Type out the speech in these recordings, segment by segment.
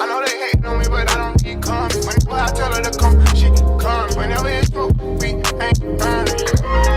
I know they hate on me, but I don't keep coming. When I tell her to come, she come. Whenever it's broke, we ain't burning.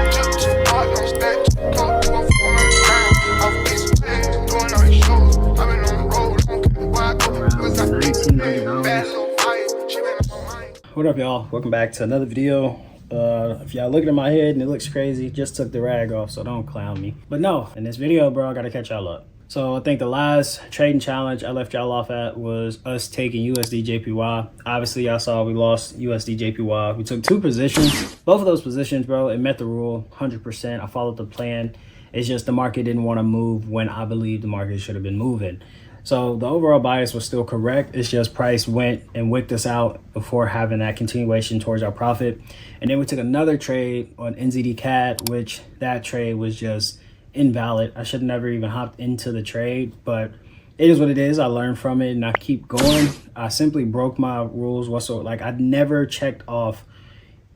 Chips, hard on stack, talk to a phone on the ground. Off this place, doing all these shows. I've been on the road, don't care where I go. Cause I think bad little fire, she been on my mind. What up, y'all? Welcome back to another video. If y'all looking at my head and it looks crazy, just took the rag off, so don't clown me. But no, in this video, bro, I gotta catch y'all up. So I think the last trading challenge I left y'all off at was us taking USD JPY. Obviously, y'all saw we lost USD JPY. We took 2 positions. Both of those positions, bro, it met the rule 100%. I followed the plan. It's just the market didn't want to move when I believe the market should have been moving. So the overall bias was still correct. It's just price went and wicked us out before having that continuation towards our profit. And then we took another trade on NZD CAD, which that trade was just invalid. I should have never even hopped into the trade, but it is what it is. I learned from it and I keep going. I simply broke my rules whatsoever. Like, I never checked off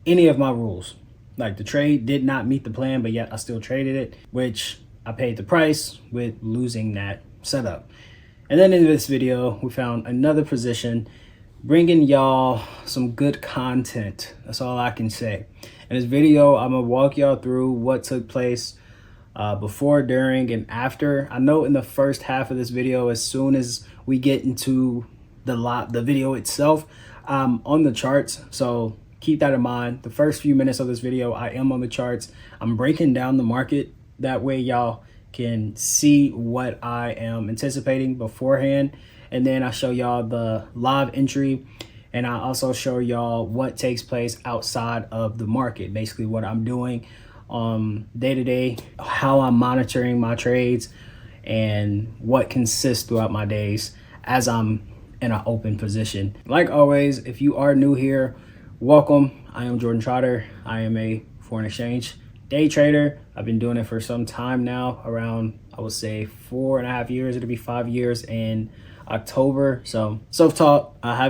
any of my rules. Like, the trade did not meet the plan, but yet I still traded it, which I paid the price with losing that setup. And then in this video, we found another position, bringing y'all some good content. That's all I can say. In this video, I'm gonna walk y'all through what took place before, during, and after. I know in the first half of this video, as soon as we get into the video itself, on the charts. So keep that in mind. The first few minutes of this video, I am on the charts. I'm breaking down the market. That way y'all can see what I am anticipating beforehand. And then I show y'all the live entry, and I also show y'all what takes place outside of the market, basically what I'm doing day to day, how I'm monitoring my trades, and what consists throughout my days as I'm in an open position. Like always, if you are new here, welcome. I am Jordan Trotter. I am a foreign exchange day trader. I've been doing it for some time now, around, I would say 4.5 years. It'll be 5 years in October. So self-taught. I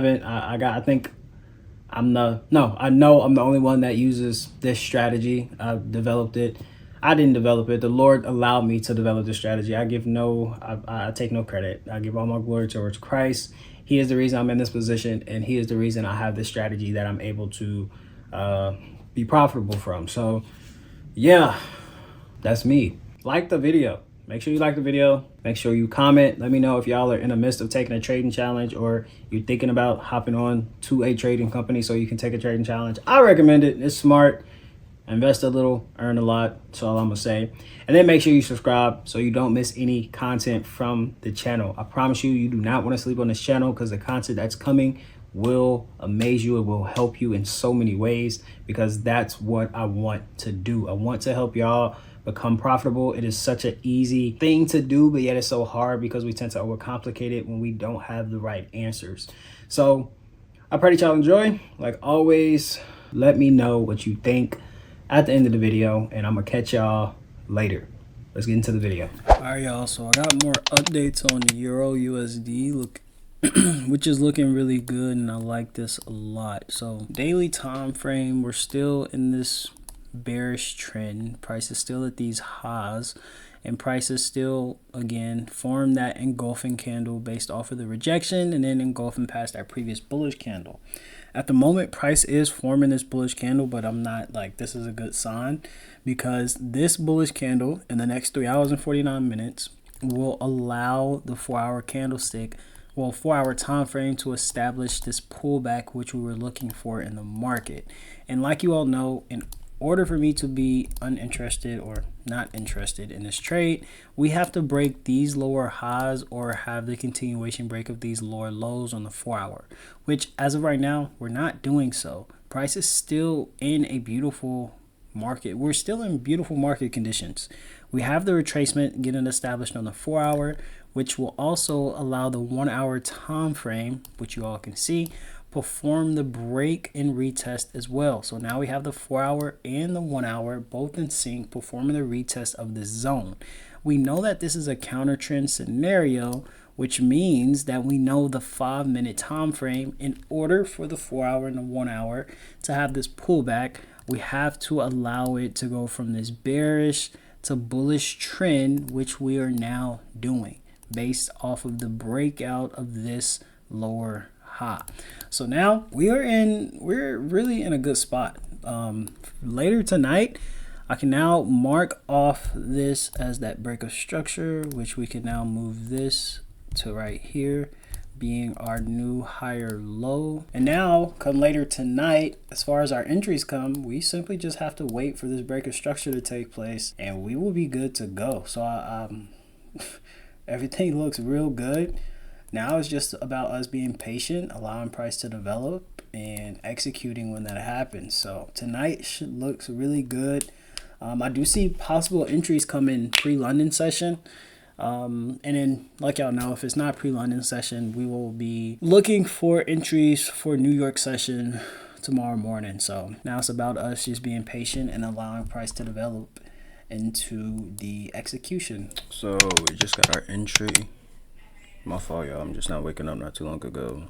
know I'm the only one that uses this strategy. I've developed it. I didn't develop it. The Lord allowed me to develop this strategy. I take no credit. I give all my glory towards Christ. He is the reason I'm in this position, and he is the reason I have this strategy that I'm able to be profitable from. So yeah, that's me. Like the video. Make sure you like the video. Make sure you comment. Let me know if y'all are in the midst of taking a trading challenge, or you're thinking about hopping on to a trading company so you can take a trading challenge. I recommend it. It's smart. Invest a little, earn a lot. That's all I'm gonna say. And then make sure you subscribe so you don't miss any content from the channel. I promise you, you do not want to sleep on this channel, because the content that's coming will amaze you. It will help you in so many ways, because that's what I want to do. I want to help y'all become profitable. It is such an easy thing to do, but yet it's so hard because we tend to overcomplicate it when we don't have the right answers. So I pray that y'all enjoy. Like always, let me know what you think at the end of the video, and I'm gonna catch y'all later. Let's get into the video. All right, y'all, so I got more updates on the Euro USD, which is looking really good, and I like this a lot. So daily time frame, we're still in this bearish trend. Price is still at these highs, and price is still, again, formed that engulfing candle based off of the rejection, and then engulfing past that previous bullish candle. At the moment, price is forming this bullish candle, but I'm not like, this is a good sign, because this bullish candle in the next 3 hours and 49 minutes will allow the 4-hour candlestick, 4-hour time frame, to establish this pullback which we were looking for in the market. And like you all know, in order for me to be uninterested or not interested in this trade, we have to break these lower highs or have the continuation break of these lower lows on the 4-hour, which as of right now, we're not doing so. Price is still in a beautiful market. We're still in beautiful market conditions. We have the retracement getting established on the 4-hour, which will also allow the 1-hour time frame, which you all can see, perform the break and retest as well. So now we have the 4-hour and the 1-hour both in sync, performing the retest of this zone. We know that this is a counter trend scenario, which means that we know the 5-minute time frame. In order for the 4-hour and the 1-hour to have this pullback, we have to allow it to go from this bearish to bullish trend, which we are now doing based off of the breakout of this lower high. So now we're really in a good spot. Later tonight, I can now mark off this as that break of structure, which we can now move this to right here, being our new higher low. And now come later tonight, as far as our entries come, we simply just have to wait for this break of structure to take place and we will be good to go. So everything looks real good. Now it's just about us being patient, allowing price to develop and executing when that happens. So tonight looks really good. I do see possible entries coming pre-London session. And then, like y'all know, if it's not pre-London session, we will be looking for entries for New York session tomorrow morning. So now it's about us just being patient and allowing price to develop into the execution. So we just got our entry. My fault, y'all. I'm just not waking up not too long ago.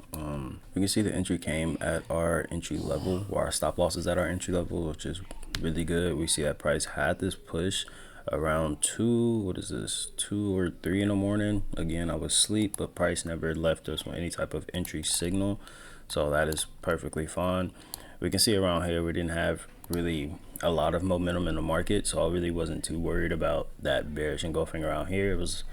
We can see the entry came at our entry level, or our stop loss is at our entry level, which is really good. We see that price had this push around 2 or 3 in the morning. Again, I was asleep, but price never left us with any type of entry signal, so that is perfectly fine. We can see around here we didn't have really a lot of momentum in the market, so I really wasn't too worried about that bearish engulfing around here. It was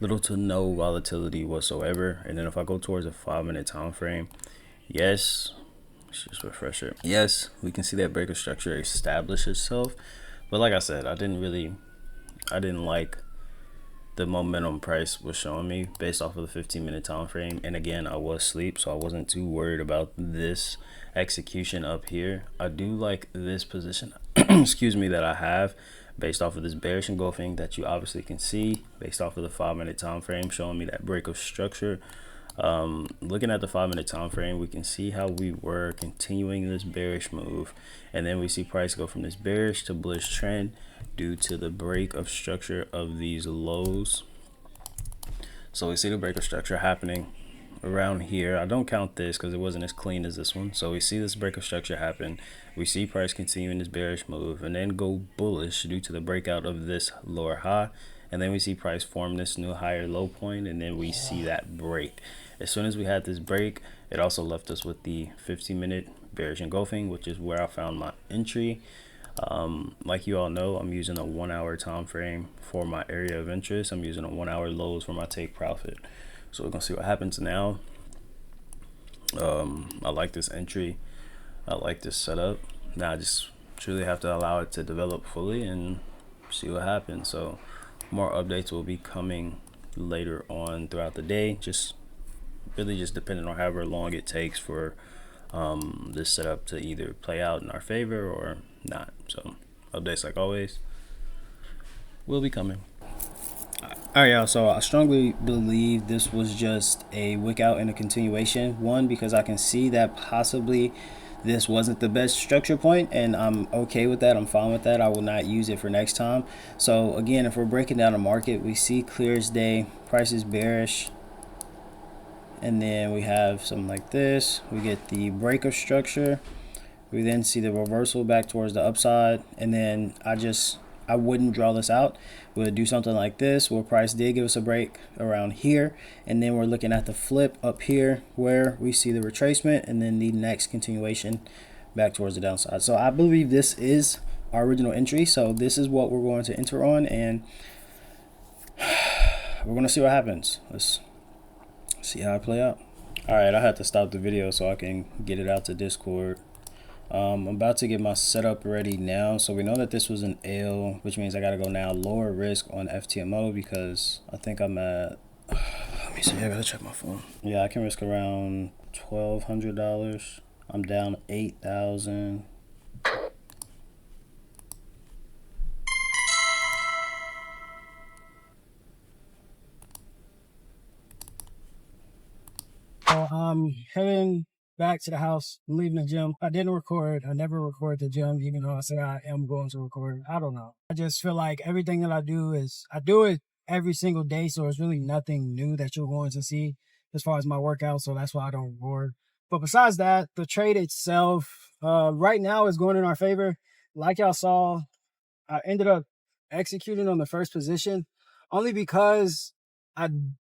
little to no volatility whatsoever. And then if I go towards a 5-minute time frame, yes, let's just refresh it. Yes, we can see that break of structure establish itself, but like I said, I didn't like the momentum price was showing me based off of the 15-minute time frame. And again, I was asleep, so I wasn't too worried about this execution up here. I do like this position excuse me, that I have based off of this bearish engulfing that you obviously can see based off of the 5-minute time frame showing me that break of structure. Looking at the 5-minute time frame, we can see how we were continuing this bearish move, and then we see price go from this bearish to bullish trend due to the break of structure of these lows. So we see the break of structure happening around here. I don't count this because it wasn't as clean as this one. So we see this break of structure happen. We see price continuing this bearish move and then go bullish due to the breakout of this lower high. And then we see price form this new higher low point, and then we see that break. As soon as we had this break, it also left us with the 15-minute bearish engulfing, which is where I found my entry. Like you all know, I'm using a 1-hour time frame for my area of interest. I'm using a 1-hour lows for my take profit. So we're gonna see what happens now. I like this entry. I like this setup. Now I just truly have to allow it to develop fully and see what happens. So more updates will be coming later on throughout the day. Just really just depending on however long it takes for this setup to either play out in our favor or not. So updates like always will be coming. All right, y'all. So I strongly believe this was just a wick out and a continuation. One, because I can see that possibly this wasn't the best structure point, and I'm okay with that. I'm fine with that. I will not use it for next time. So again, if we're breaking down the market, we see clear as day, price is bearish, and then we have something like this. We get the break of structure. We then see the reversal back towards the upside, and then I wouldn't draw this out. We'll do something like this where price did give us a break around here, and then we're looking at the flip up here where we see the retracement and then the next continuation back towards the downside. So I believe this is our original entry. So this is what we're going to enter on, and we're going to see what happens. Let's see how it play out. All right, I had to stop the video so I can get it out to Discord. I'm about to get my setup ready now. So we know that this was an L, which means I got to go now lower risk on FTMO because I think I'm at, let me see, I got to check my phone. Yeah, I can risk around $1,200. I'm down 8,000. So I'm heading back to the house. I'm leaving the gym. I didn't record. I never record the gym, even though I said I am going to record. I don't know. I just feel like everything that I do it every single day. So it's really nothing new that you're going to see as far as my workout. So that's why I don't record. But besides that, the trade itself, right now is going in our favor. Like y'all saw, I ended up executing on the first position only because I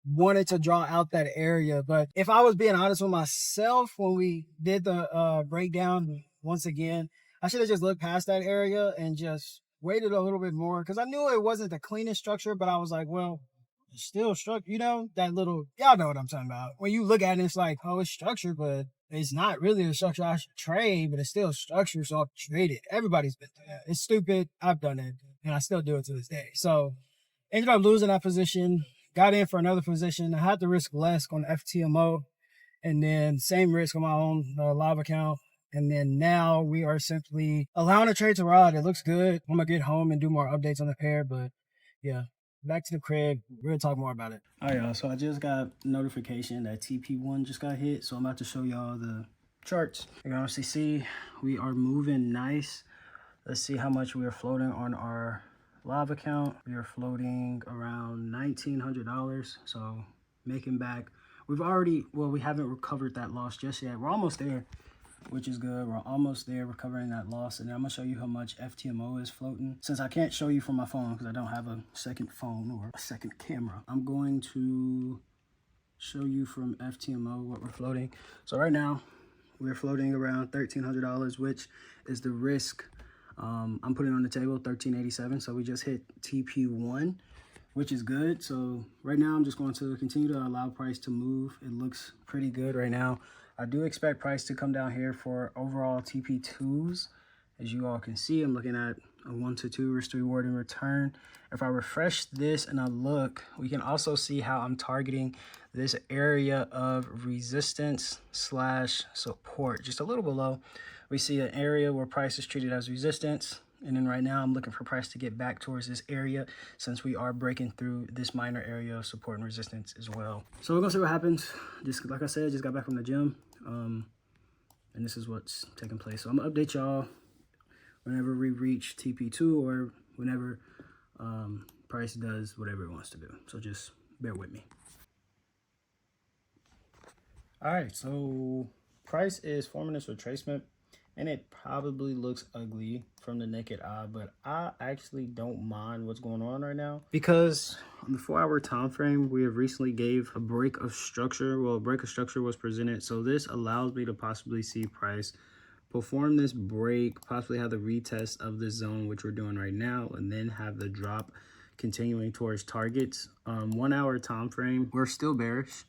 wanted to draw out that area. But if I was being honest with myself, when we did the breakdown once again, I should have just looked past that area and just waited a little bit more, because I knew it wasn't the cleanest structure, but I was like, well, it's still structured, that little, y'all know what I'm talking about. When you look at it, it's like, oh, it's structured, but it's not really a structure I should trade, but it's still structured, so I'll trade it. Everybody's been through that. It's stupid. I've done it, and I still do it to this day. So ended up losing that position, got in for another position. I had to risk less on FTMO, and then same risk on my own live account. And then now we are simply allowing a trade to ride. It looks good. I'm going to get home and do more updates on the pair. But yeah, back to the crib. We're going to talk more about it. All right, y'all. So I just got notification that TP1 just got hit. So I'm about to show y'all the charts. You can honestly see we are moving nice. Let's see how much we are floating on our live account. We are floating around $1,900. So making back. We've already, well, we haven't recovered that loss just yet. We're almost there, which is good. We're almost there recovering that loss. And then I'm gonna show you how much FTMO is floating. Since I can't show you from my phone because I don't have a second phone or a second camera, I'm going to show you from FTMO what we're floating. So right now we're floating around $1,300, which is the risk I'm putting on the table, $13.87. So we just hit TP1, which is good. So right now I'm just going to continue to allow price to move. It looks pretty good right now. I do expect price to come down here for overall TP2s. As you all can see, I'm looking at a 1 to 2 risk to reward in return. If I refresh this and I look, we can also see how I'm targeting this area of resistance slash support. Just a little below, we see an area where price is treated as resistance. And then right now I'm looking for price to get back towards this area, since we are breaking through this minor area of support and resistance as well. So we're gonna see what happens. Just like I said, just got back from the gym. And this is what's taking place. So I'm gonna update y'all whenever we reach TP2 or whenever price does whatever it wants to do. So just bear with me. All right, so price is forming this retracement, and it probably looks ugly from the naked eye, but I actually don't mind what's going on right now, because on the 4-hour time frame, we have recently gave a break of structure. Well, a break of structure was presented, so this allows me to possibly see price perform this break, possibly have the retest of this zone, which we're doing right now, and then have the drop continuing towards targets. 1-hour time frame, we're still bearish.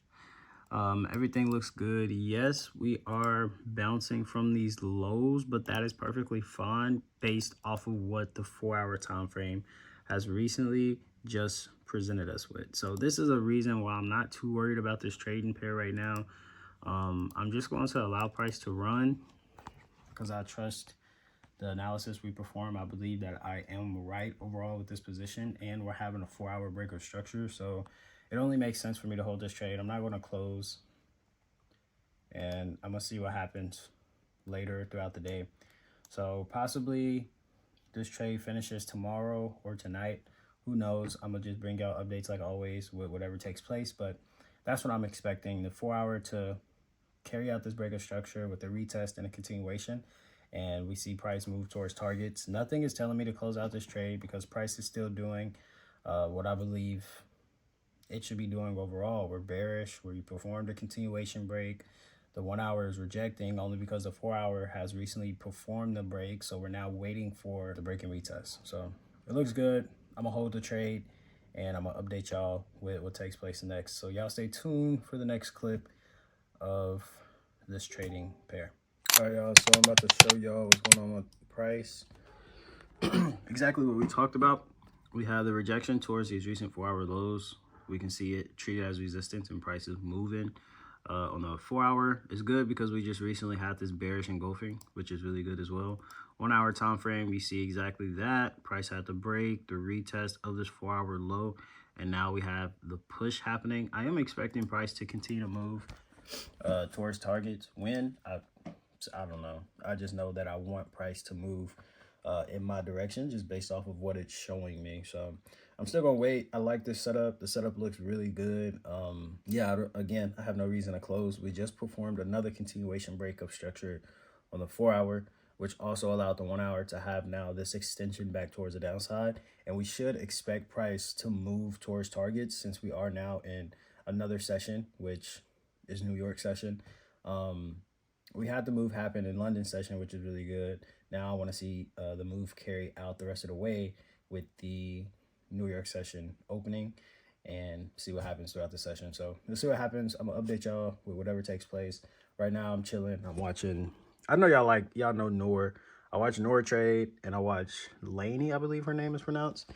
Everything looks good. Yes, we are bouncing from these lows, but that is perfectly fine based off of what the 4-hour time frame has recently just presented us with. So this is a reason why I'm not too worried about this trading pair right now. I'm just going to allow price to run because I trust the analysis we perform. I believe that I am right overall with this position, and we're having a 4-hour break of structure. So it only makes sense for me to hold this trade. I'm not going to close, and I'm going to see what happens later throughout the day. So possibly this trade finishes tomorrow or tonight. Who knows? I'm going to just bring out updates like always with whatever takes place, but that's what I'm expecting. The 4-hour to carry out this break of structure with a retest and a continuation, and we see price move towards targets. Nothing is telling me to close out this trade because price is still doing what I believe it should be doing overall. We're bearish. We performed a continuation break. The 1-hour is rejecting only because the 4-hour has recently performed the break. So we're now waiting for the break and retest. So it looks good. I'm going to hold the trade, and I'm going to update y'all with what takes place next. So y'all stay tuned for the next clip of this trading pair. All right, y'all. So I'm about to show y'all what's going on with the price. Exactly what we talked about. We have the rejection towards these recent 4-hour lows. We can see it treated as resistance, and price is moving. On the 4-hour is good because we just recently had this bearish engulfing, which is really good as well. 1-hour time frame, we see exactly that. Price had to break the retest of this 4-hour low, and now we have the push happening. I am expecting price to continue to move towards targets. When I don't know. I just know that I want price to move in my direction just based off of what it's showing me. So I'm still gonna wait. I like this setup. The setup looks really good. Yeah, again, I have no reason to close. We just performed another continuation break of structure on the 4-hour, which also allowed the 1-hour to have now this extension back towards the downside. And we should expect price to move towards targets since we are now in another session, which is New York session. We had the move happen in London session, which is really good. Now I want to see the move carry out the rest of the way with the New York session opening and see what happens throughout the session. So let's see what happens. I'm gonna update y'all with whatever takes place. Right now I'm chilling. I'm watching. I know y'all know Noor. I watch Noor trade and I watch Lainey, I believe her name is pronounced.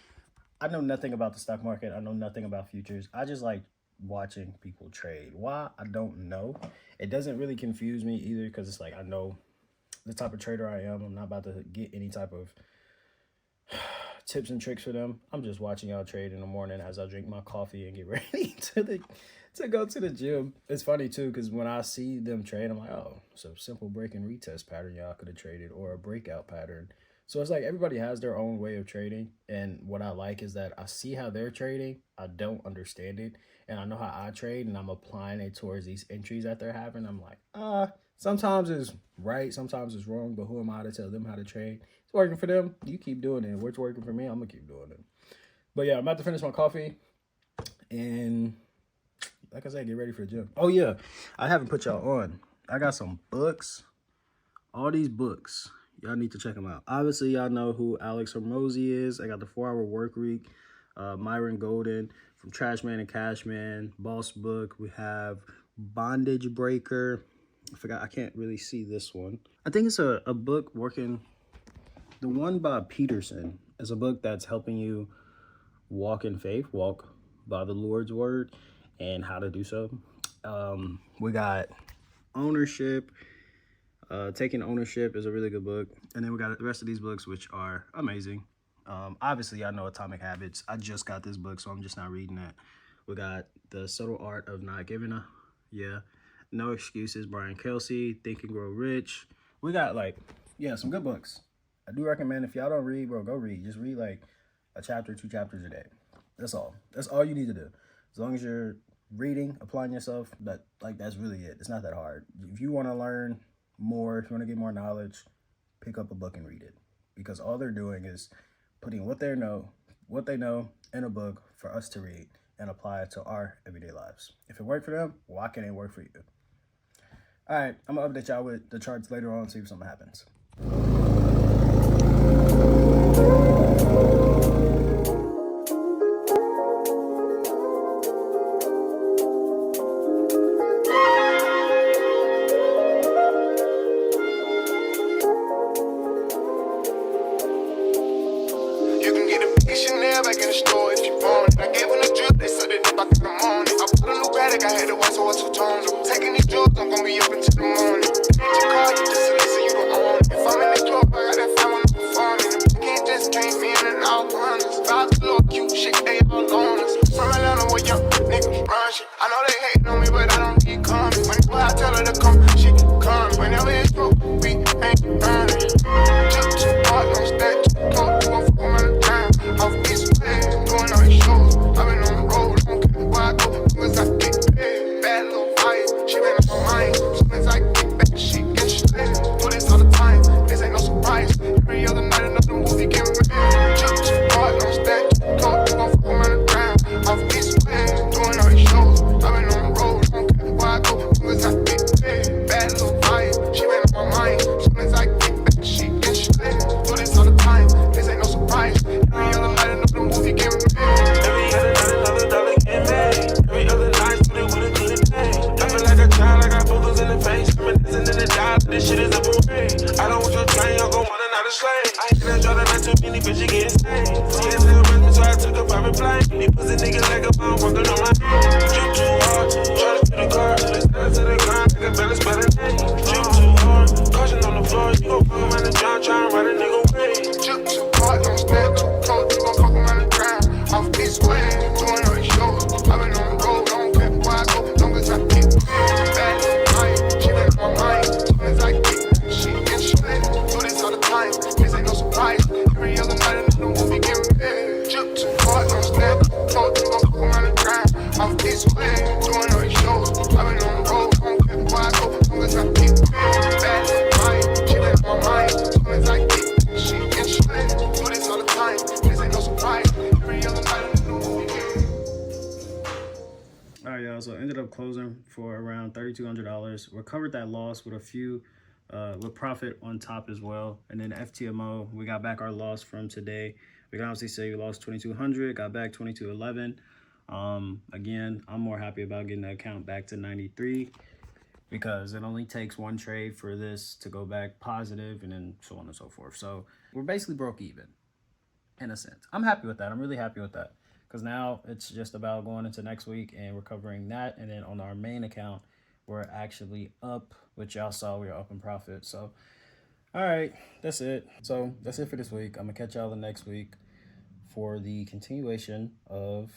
I know nothing about the stock market. I know nothing about futures. I just like watching people trade. Why? I don't know. It doesn't really confuse me either because it's like I know the type of trader I am. I'm not about to get any type of tips and tricks for them. I'm just watching y'all trade in the morning as I drink my coffee and get ready to go to the gym. It's funny too because when I see them trade, I'm like, oh, so simple break and retest pattern y'all could have traded or a breakout pattern. So it's like everybody has their own way of trading. And what I like is that I see how they're trading. I don't understand it. And I know how I trade and I'm applying it towards these entries that they're having. I'm like, sometimes it's right, sometimes it's wrong, but who am I to tell them how to trade? It's working for them. You keep doing it. What's working for me, I'm going to keep doing it. But yeah, I'm about to finish my coffee. And like I said, get ready for the gym. Oh yeah, I haven't put y'all on. I got some books. All these books. Y'all need to check them out. Obviously, y'all know who Alex Hormozy is. I got the 4-Hour Work Week. Myron Golden from Trashman and Cashman. Boss Book. We have Bondage Breaker. I can't really see this one. I think it's a book working. The one by Peterson is a book that's helping you walk in faith, walk by the Lord's word, and how to do so. We got Ownership. Taking Ownership is a really good book. And then we got the rest of these books, which are amazing. Obviously, I know Atomic Habits. I just got this book, so I'm just not reading that. We got The Subtle Art of Not Giving a... Yeah. No Excuses, Brian Kelsey. Think and Grow Rich. We got, some good books. I do recommend if y'all don't read, bro, go read. Just read, a chapter, 2 chapters a day. That's all. That's all you need to do. As long as you're reading, applying yourself, that's really it. It's not that hard. If you want to learn more, if you want to get more knowledge, pick up a book and read it, because all they're doing is putting what they know in a book for us to read and apply it to our everyday lives. If it worked for them, why can't it work for you? All right, I'm gonna update y'all with the charts later on, see if something happens. Back in the store if you want it. I gave them the drip, they said it back in the morning. I put a new Patek, I had to watch so I two-toned them. Taking these drugs, I'm gonna be up until the morning. Your car, you just a listen, you don't own it. If I'm in the club, I got that fine when I'm performing. The weekend just came in and out runners. Vibes a little cute shit, they all on us. From Atlanta where young niggas run shit. I know they hating on me, but I don't keep coming. Whenever I tell her to come, she come. Whenever it's broke, we ain't burning. Just too hard, don't stack, don't do a full amount of time. Off this way, doing all these shows. I've been on the road, I don't care where I go, cause I get paid. Bad little fire, she been on my mind. Soon as I get back, she get straight. Do this all the time, this ain't no surprise. Every other night, another movie get made. Just too hard, don't stack, don't do a full amount of time. Off this way, doing all these shows. I've been on the road, I don't care where I go, cause I get paid. Bad little fire, she been on my mind. Soon as I get back, she get straight. Do this all the time, this ain't no surprise. Every other night, another movie get made. Every other night, another dollar get made. Every other night, they wanna do the day. I feel like a child. $1,000 for around $3,200. Recovered that loss with a few, with profit on top as well. And then FTMO, we got back our loss from today. We can obviously say we lost 2,200, got back 2,211. Again, I'm more happy about getting the account back to 93 because it only takes one trade for this to go back positive and then so on and so forth. So we're basically broke even in a sense. I'm happy with that. I'm really happy with that because now it's just about going into next week and recovering that. And then on our main account, we're actually up, which y'all saw we were up in profit. So, all right, that's it. So that's it for this week. I'm gonna catch y'all the next week for the continuation of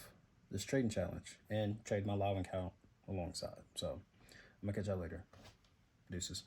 this trading challenge and trade my live account alongside. So I'm gonna catch y'all later. Deuces.